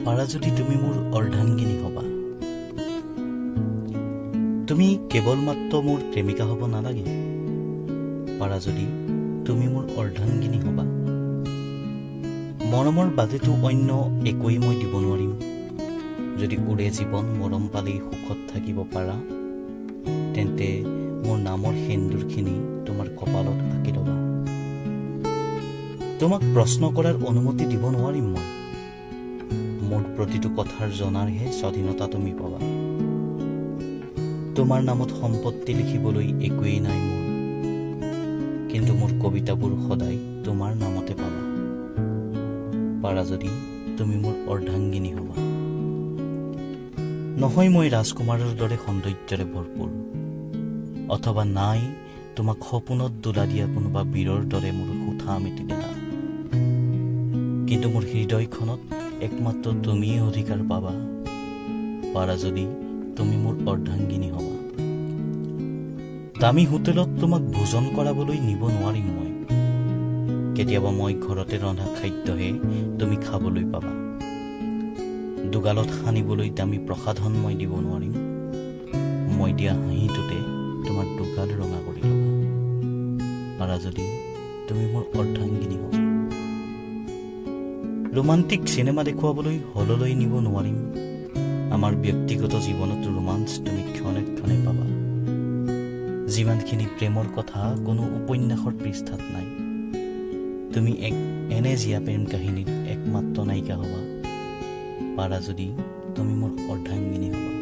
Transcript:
পাৰা যদি তুমি মোৰ অৰ্ধাংগিনী হবা। তুমি কেৱল মাত্ৰ মোৰ প্ৰেমিকা হ'ব নালাগে, পাৰা যদি তুমি মোৰ অৰ্ধাংগিনী হবা। মৰমৰ বাজেটো অন্য একোৱেই মই দিব নোৱাৰিম। যদি উৰে জীৱন মৰম পালেই সুখত থাকিব পাৰা, তেন্তে মোৰ নামৰ সেন্দুৰখিনি তোমাৰ কপালত আঁকি ল'বা। তোমাক প্ৰশ্ন কৰাৰ অনুমতি দিব নোৱাৰিম মই। মোৰ প্ৰতিটো কথাৰ জনাৰহে স্বাধীনতা তুমি পাবা। তোমাৰ নামত সম্পত্তি লিখিবলৈ একোৱেই নাই মোৰ, কিন্তু মোৰ কবিতাবোৰ সদায় তোমাৰ নামতে পাবা। পাৰা যদি তুমি মোৰ অৰ্ধাংগিনী হবা। নহয় মই ৰাজকুমাৰৰ দৰে সৌন্দৰ্যৰে ভৰপূৰ, অথবা নাই তোমাক সপোনত দোলা দিয়া কোনোবা বীৰৰ দৰে মোৰ সুঠা মিতি দেহা, কিন্তু মোৰ হৃদয়খনত একমাত্ৰ তুমিয়ে অধিকাৰ পাবা। পাৰা যদি তুমি মোৰ অৰ্ধাংগিনী হবা। দামী হোটেলত তোমাক ভোজন কৰাবলৈ নিব নোৱাৰিম মই। কেতিয়াবা মই ঘৰতে ৰন্ধা খাদ্যহে তুমি খাবলৈ পাবা। দুগালত সানিবলৈ দামী প্ৰসাধন মই দিব নোৱাৰিম। মই দিয়া হাঁহিটোতে তোমাৰ দুগাল ৰঙা কৰি ল'বা। পাৰা যদি তুমি মোৰ অৰ্ধাংগিনী হবা। ৰোমান্টিক চিনেমা দেখুৱাবলৈ হললৈ নিব নোৱাৰিম। আমাৰ ব্যক্তিগত জীৱনত ৰোমাঞ্চ তুমি ক্ষণে ক্ষণে পাবা। যিমানখিনি প্ৰেমৰ কথা কোনো উপন্যাসৰ পৃষ্ঠাত নাই, তুমি এনে জীয়া প্ৰেম কাহিনীৰ একমাত্ৰ নায়িকা হবা। পাৰা যদি তুমি মোৰ অৰ্ধাংগিনী হবা।